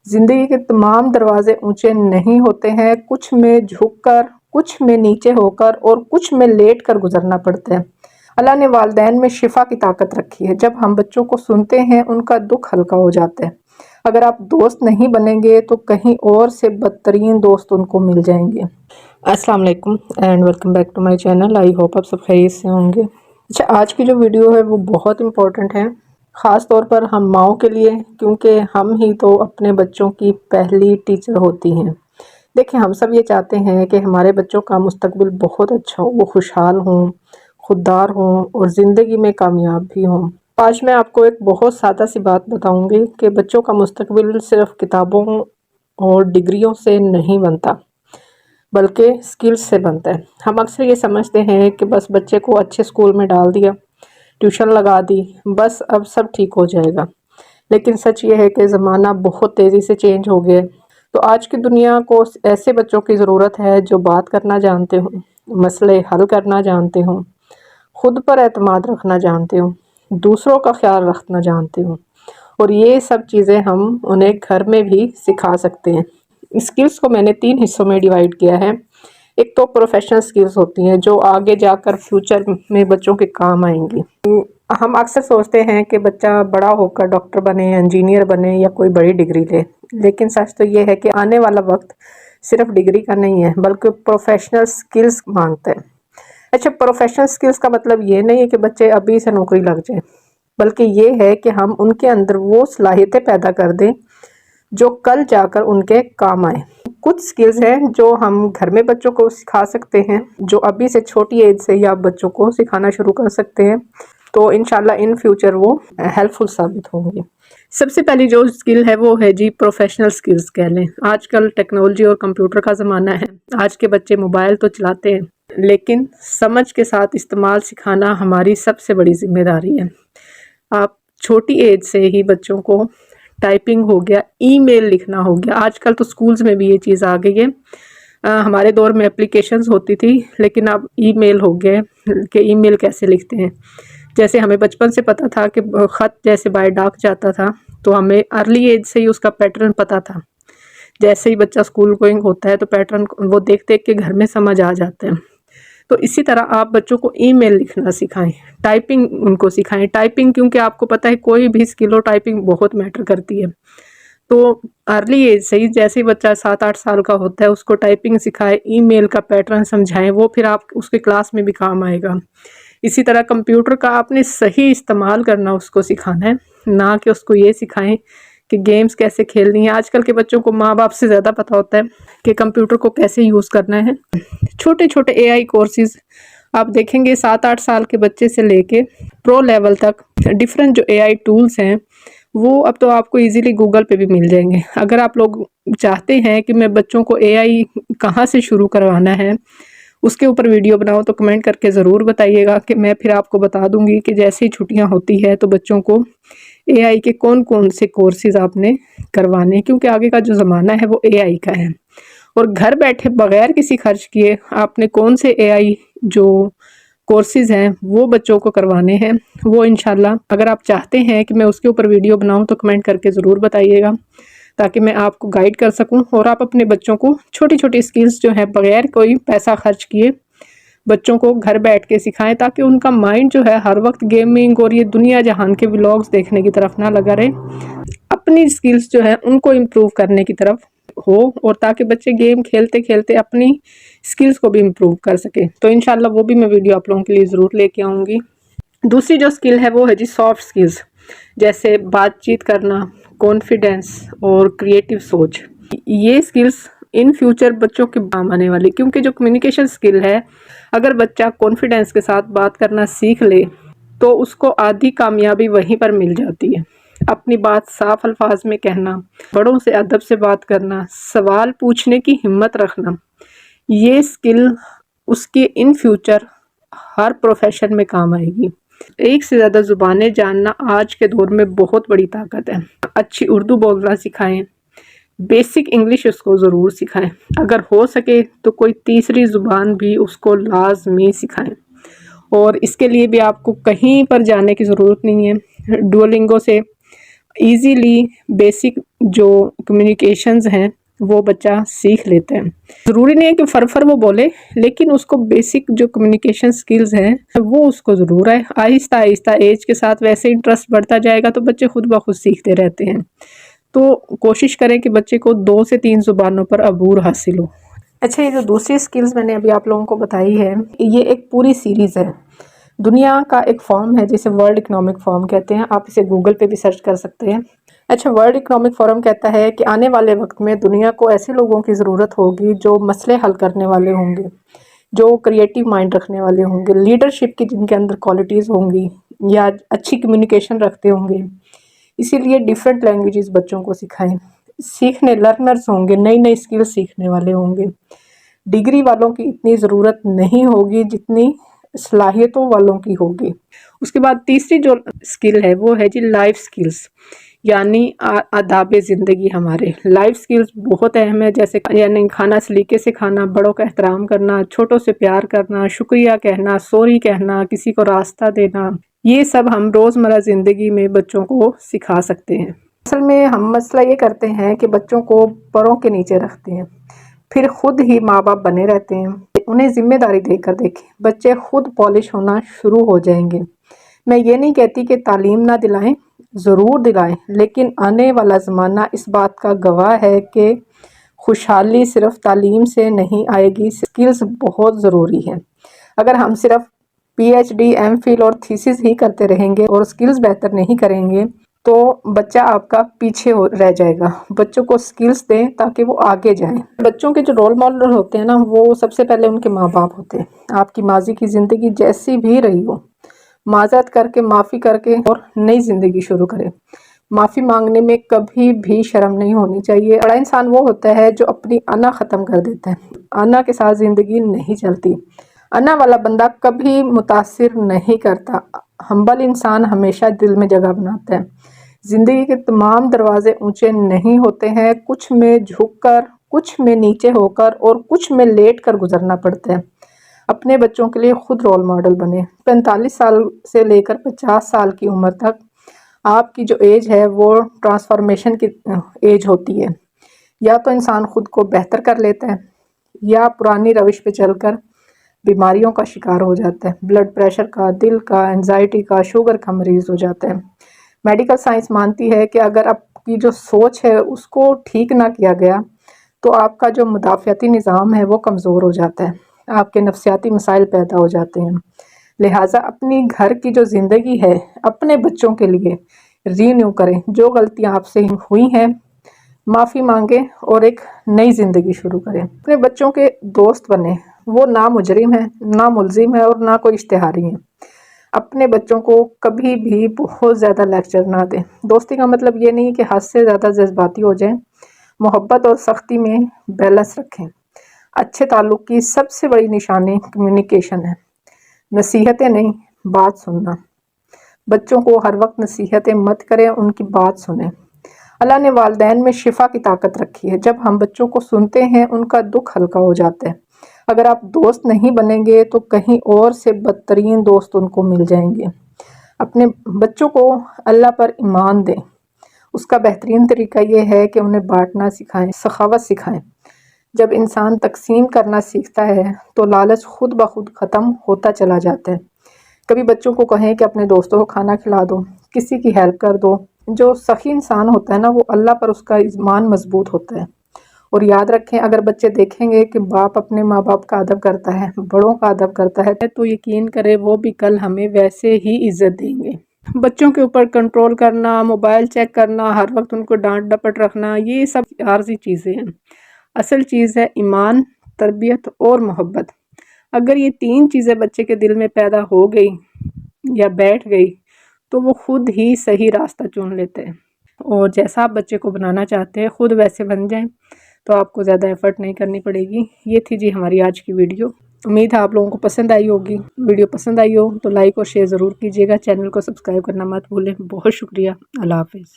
زندگی کے تمام دروازے اونچے نہیں ہوتے ہیں، کچھ میں جھک کر، کچھ میں نیچے ہو کر اور کچھ میں لیٹ کر گزرنا پڑتا ہے۔ اللہ نے والدین میں شفا کی طاقت رکھی ہے، جب ہم بچوں کو سنتے ہیں ان کا دکھ ہلکا ہو جاتا ہے۔ اگر آپ دوست نہیں بنیں گے تو کہیں اور سے بدترین دوست ان کو مل جائیں گے۔ السلام علیکم and welcome back to my channel. I hope آپ سب خیریت سے ہوں گے۔ اچھا، آج کی جو ویڈیو ہے وہ بہت امپورٹنٹ ہے، خاص طور پر ہم ماؤں کے لیے، کیونکہ ہم ہی تو اپنے بچوں کی پہلی ٹیچر ہوتی ہیں۔ دیکھیں، ہم سب یہ چاہتے ہیں کہ ہمارے بچوں کا مستقبل بہت اچھا ہو، وہ خوشحال ہوں، خوددار ہوں اور زندگی میں کامیاب بھی ہوں۔ آج میں آپ کو ایک بہت سادہ سی بات بتاؤں گی کہ بچوں کا مستقبل صرف کتابوں اور ڈگریوں سے نہیں بنتا، بلکہ سکلز سے بنتا ہے۔ ہم اکثر یہ سمجھتے ہیں کہ بس بچے کو اچھے اسکول میں ڈال دیا، ٹیوشن لگا دی، بس اب سب ٹھیک ہو جائے گا۔ لیکن سچ یہ ہے کہ زمانہ بہت تیزی سے چینج ہو گیا ہے، تو آج کی دنیا کو ایسے بچوں کی ضرورت ہے جو بات کرنا جانتے ہوں، مسئلے حل کرنا جانتے ہوں، خود پر اعتماد رکھنا جانتے ہوں، دوسروں کا خیال رکھنا جانتے ہوں، اور یہ سب چیزیں ہم انہیں گھر میں بھی سکھا سکتے ہیں۔ اسکلز کو میں نے 3 حصوں میں ڈیوائیڈ کیا ہے۔ ایک تو پروفیشنل اسکلز ہوتی ہیں جو آگے جا کر فیوچر میں بچوں کے کام آئیں گی۔ ہم اکثر سوچتے ہیں کہ بچہ بڑا ہو کر ڈاکٹر بنے، انجینئر بنے یا کوئی بڑی ڈگری لے، لیکن سچ تو یہ ہے کہ آنے والا وقت صرف ڈگری کا نہیں ہے بلکہ پروفیشنل اسکلز مانگتا ہے۔ اچھا، پروفیشنل اسکلز کا مطلب یہ نہیں ہے کہ بچے ابھی سے نوکری لگ جائیں، بلکہ یہ ہے کہ ہم ان کے اندر وہ صلاحیتیں پیدا کر دیں جو کل جا کر ان کے کام آئیں۔ کچھ سکلز ہیں جو ہم گھر میں بچوں کو سکھا سکتے ہیں، جو ابھی سے چھوٹی ایج سے ہی آپ بچوں کو سکھانا شروع کر سکتے ہیں، تو انشاءاللہ ان فیوچر وہ ہیلپ فل ثابت ہوں گی۔ سب سے پہلی جو سکل ہے وہ ہے پروفیشنل سکلز کہہ لیں۔ آج کل ٹیکنالوجی اور کمپیوٹر کا زمانہ ہے، آج کے بچے موبائل تو چلاتے ہیں، لیکن سمجھ کے ساتھ استعمال سکھانا ہماری سب سے بڑی ذمہ داری ہے۔ آپ چھوٹی ایج سے ہی بچوں کو ٹائپنگ ہو گیا، ای میل لکھنا ہو گیا، آج کل تو سکولز میں بھی یہ چیز آ گئی ہے۔ ہمارے دور میں اپلیکیشنز ہوتی تھی، لیکن اب ای میل ہو گئے کہ ای میل کیسے لکھتے ہیں۔ جیسے ہمیں بچپن سے پتا تھا کہ خط جیسے بائی ڈاک جاتا تھا، تو ہمیں ارلی ایج سے ہی اس کا پیٹرن پتا تھا۔ جیسے ہی بچہ اسکول گوئنگ ہوتا ہے تو پیٹرن وہ دیکھ دیکھ کے گھر میں سمجھ آ جاتا ہے۔ تو اسی طرح آپ بچوں کو ای میل لکھنا سکھائیں، ٹائپنگ ان کو سکھائیں۔ ٹائپنگ کیونکہ آپ کو پتہ ہے کوئی بھی اسکل ہو، ٹائپنگ بہت میٹر کرتی ہے۔ تو ارلی ایج سے ہی جیسے ہی بچہ 7-8 سال کا ہوتا ہے اس کو ٹائپنگ سکھائے، ای میل کا پیٹرن سمجھائیں، وہ پھر آپ اس کے کلاس میں بھی کام آئے گا۔ اسی طرح کمپیوٹر کا آپ نے صحیح استعمال کرنا اس کو سکھانا ہے، نہ کہ اس کو یہ سکھائیں کہ گیمز کیسے کھیلنی ہے۔ آج کل کے بچوں کو ماں باپ سے زیادہ پتہ ہوتا ہے کہ کمپیوٹر کو کیسے یوز کرنا ہے۔ چھوٹے چھوٹے اے آئی کورسز آپ دیکھیں گے 7-8 سال کے بچے سے لے کے پرو لیول تک ڈیفرنٹ جو اے آئی ٹولز ہیں وہ اب تو آپ کو ایزیلی گوگل پہ بھی مل جائیں گے۔ اگر آپ لوگ چاہتے ہیں کہ میں بچوں کو اے آئی کہاں سے شروع کروانا ہے اس کے اوپر ویڈیو بناؤں تو کمنٹ کر کے ضرور بتائیے گا، کہ میں پھر آپ کو بتا دوں گی کہ جیسے ہی چھٹیاں ہوتی ہے تو بچوں کو اے آئی کے کون کون سے کورسز آپ نے کروانے، کیونکہ آگے کا جو زمانہ ہے وہ اے آئی کا ہے۔ اور گھر بیٹھے بغیر کسی خرچ کیے آپ نے کون سے اے آئی جو کورسز ہیں وہ بچوں کو کروانے ہیں، وہ انشاءاللہ اگر آپ چاہتے ہیں کہ میں اس کے اوپر ویڈیو بناؤں تو کمنٹ کر کے ضرور بتائیے گا، تاکہ میں آپ کو گائیڈ کر سکوں اور آپ اپنے بچوں کو چھوٹی چھوٹی سکلز جو ہیں بغیر کوئی پیسہ خرچ کیے بچوں کو گھر بیٹھ کے سکھائیں، تاکہ ان کا مائنڈ جو ہے ہر وقت گیمنگ اور یہ دنیا جہان کے ولاگز دیکھنے کی طرف نہ لگا رہے، اپنی سکلز جو ہے ان کو امپروو کرنے کی طرف ہو، اور تاکہ بچے گیم کھیلتے کھیلتے اپنی سکلز کو بھی امپروو کر سکے۔ تو انشاءاللہ وہ بھی میں ویڈیو آپ لوگوں کے لیے ضرور لے کے آؤں گی۔ دوسری جو سکل ہے وہ ہے سافٹ سکلز، جیسے بات چیت کرنا، کانفیڈنس اور کریٹیو سوچ۔ یہ سکلز ان فیوچر بچوں کے کام آنے والی، کیونکہ جو کمیونیکیشن سکل ہے، اگر بچہ کانفیڈنس کے ساتھ بات کرنا سیکھ لے تو اس کو آدھی کامیابی وہیں پر مل جاتی ہے۔ اپنی بات صاف الفاظ میں کہنا، بڑوں سے ادب سے بات کرنا، سوال پوچھنے کی ہمت رکھنا، یہ سکل اس کے ان فیوچر ہر پروفیشن میں کام آئے گی۔ ایک سے زیادہ زبانیں جاننا آج کے دور میں بہت بڑی طاقت ہے۔ اچھی اردو بولنا سکھائیں، بیسک انگلش اس کو ضرور سکھائیں، اگر ہو سکے تو کوئی تیسری زبان بھی اس کو لازمی سکھائیں، اور اس کے لیے بھی آپ کو کہیں پر جانے کی ضرورت نہیں ہے۔ ڈوولنگو سے ایزیلی بیسک جو کمیونیکیشنز ہیں وہ بچہ سیکھ لیتا ہے. ضروری نہیں ہے کہ فر وہ بولے، لیکن اس کو بیسک جو کمیونیکیشن سکلز ہیں وہ اس کو ضرور ہے. آہستہ آہستہ ایج کے ساتھ ویسے انٹرسٹ بڑھتا جائے گا تو بچے خود بخود سیکھتے رہتے ہیں. تو کوشش کریں کہ بچے کو 2 سے 3 زبانوں پر عبور حاصل ہو. اچھا، یہ جو دوسری سکلز میں نے ابھی آپ لوگوں کو بتائی ہے، یہ ایک پوری سیریز ہے. دنیا کا ایک فورم ہے جسے ورلڈ اکنامک فورم کہتے ہیں. آپ اسے گوگل پہ بھی سرچ کر سکتے ہیں. اچھا، ورلڈ اکنامک فورم کہتا ہے کہ آنے والے وقت میں دنیا کو ایسے لوگوں کی ضرورت ہوگی جو مسئلے حل کرنے والے ہوں گے، جو کریٹیو مائنڈ رکھنے والے ہوں گے، لیڈرشپ کی جن کے اندر کوالٹیز ہوں گی، یا اچھی کمیونیکیشن رکھتے ہوں گے. اسی لیے ڈیفرنٹ لینگویجز بچوں کو سکھائیں. سیکھنے لرنرز ہوں گے، نئی نئی سکل سیکھنے والے ہوں گے. ڈگری والوں کی اتنی ضرورت نہیں ہوگی جتنی صلاحیتوں والوں کی ہوگی. اس کے بعد تیسری جو سکل ہے وہ ہے جی لائف سکلز، یعنی آداب زندگی. ہمارے لائف سکلز بہت اہم ہے، جیسے یعنی کھانا سلیقے سے کھانا، بڑوں کا احترام کرنا، چھوٹوں سے پیار کرنا، شکریہ کہنا، سوری کہنا، کسی کو راستہ دینا. یہ سب ہم روزمرہ زندگی میں بچوں کو سکھا سکتے ہیں. اصل میں ہم مسئلہ یہ کرتے ہیں کہ بچوں کو بڑوں کے نیچے رکھتے ہیں، پھر خود ہی ماں باپ بنے رہتے ہیں. انہیں ذمہ داری دے کر دیکھیں، بچے خود پالش ہونا شروع ہو جائیں گے. میں یہ نہیں کہتی کہ تعلیم نہ دلائیں، ضرور دلائیں، لیکن آنے والا زمانہ اس بات کا گواہ ہے کہ خوشحالی صرف تعلیم سے نہیں آئے گی. سکلز بہت ضروری ہیں. اگر ہم صرف P H D, M Phil اور تھیسس ہی کرتے رہیں گے اور سکلز بہتر نہیں کریں گے تو بچہ آپ کا پیچھے رہ جائے گا. بچوں کو سکلز دیں تاکہ وہ آگے جائیں. بچوں کے جو رول ماڈل ہوتے ہیں نا، وہ سب سے پہلے ان کے ماں باپ ہوتے ہیں. آپ کی ماضی کی زندگی جیسی بھی رہی ہو، معذرت کر کے، معافی کر کے اور نئی زندگی شروع کریں. معافی مانگنے میں کبھی بھی شرم نہیں ہونی چاہیے. بڑا انسان وہ ہوتا ہے جو اپنی انا ختم کر دیتا ہے. انا کے ساتھ زندگی نہیں چلتی. انا والا بندہ کبھی متاثر نہیں کرتا. ہمبل انسان ہمیشہ دل میں جگہ بناتا ہے. زندگی کے تمام دروازے اونچے نہیں ہوتے ہیں. کچھ میں جھک کر، کچھ میں نیچے ہو کر اور کچھ میں لیٹ کر گزرنا پڑتا ہے. اپنے بچوں کے لیے خود رول ماڈل بنے. 45 سال سے لے کر 50 سال کی عمر تک آپ کی جو ایج ہے وہ ٹرانسفارمیشن کی ایج ہوتی ہے. یا تو انسان خود کو بہتر کر لیتا ہے یا پرانی روش پہ چل کر بیماریوں کا شکار ہو جاتا ہے. بلڈ پریشر کا، دل کا، انزائٹی کا، شوگر کا مریض ہو جاتا ہے. میڈیکل سائنس مانتی ہے کہ اگر آپ کی جو سوچ ہے اس کو ٹھیک نہ کیا گیا تو آپ کا جو مدافعتی نظام ہے وہ کمزور ہو جاتا ہے. آپ کے نفسیاتی مسائل پیدا ہو جاتے ہیں. لہٰذا اپنی گھر کی جو زندگی ہے اپنے بچوں کے لیے رینیو کریں. جو غلطیاں آپ سے ہوئی ہیں معافی مانگیں اور ایک نئی زندگی شروع کریں. اپنے بچوں کے دوست بنیں. وہ نہ مجرم ہے، نہ ملزم ہے اور نہ کوئی اشتہاری ہے. اپنے بچوں کو کبھی بھی بہت زیادہ لیکچر نہ دیں. دوستی کا مطلب یہ نہیں کہ حد سے زیادہ جذباتی ہو جائیں. محبت اور سختی میں بیلنس رکھیں. اچھے تعلق کی سب سے بڑی نشانی کمیونیکیشن ہے. نصیحتیں نہیں، بات سننا. بچوں کو ہر وقت نصیحتیں مت کریں، ان کی بات سنیں. اللہ نے والدین میں شفا کی طاقت رکھی ہے. جب ہم بچوں کو سنتے ہیں ان کا دکھ ہلکا ہو جاتا ہے. اگر آپ دوست نہیں بنیں گے تو کہیں اور سے بدترین دوست ان کو مل جائیں گے. اپنے بچوں کو اللہ پر ایمان دیں. اس کا بہترین طریقہ یہ ہے کہ انہیں بانٹنا سکھائیں، سخاوت سکھائیں. جب انسان تقسیم کرنا سیکھتا ہے تو لالچ خود بخود ختم ہوتا چلا جاتا ہے. کبھی بچوں کو کہیں کہ اپنے دوستوں کو کھانا کھلا دو، کسی کی ہیلپ کر دو. جو سخی انسان ہوتا ہے نا، وہ اللہ پر اس کا ایمان مضبوط ہوتا ہے. اور یاد رکھیں، اگر بچے دیکھیں گے کہ باپ اپنے ماں باپ کا ادب کرتا ہے، بڑوں کا ادب کرتا ہے، تو یقین کرے وہ بھی کل ہمیں ویسے ہی عزت دیں گے. بچوں کے اوپر کنٹرول کرنا، موبائل چیک کرنا، ہر وقت ان کو ڈانٹ ڈپٹ رکھنا، یہ سب عارضی چیزیں ہیں. اصل چیز ہے ایمان، تربیت اور محبت. اگر یہ 3 چیزیں بچے کے دل میں پیدا ہو گئی یا بیٹھ گئی تو وہ خود ہی صحیح راستہ چن لیتے ہیں. اور جیسا آپ بچے کو بنانا چاہتے ہیں خود ویسے بن جائیں تو آپ کو زیادہ ایفرٹ نہیں کرنی پڑے گی. یہ تھی جی ہماری آج کی ویڈیو. امید ہے آپ لوگوں کو پسند آئی ہوگی. ویڈیو پسند آئی ہو تو لائک اور شیئر ضرور کیجیے گا. چینل کو سبسکرائب کرنا مت بھولیں. بہت شکریہ. اللہ حافظ.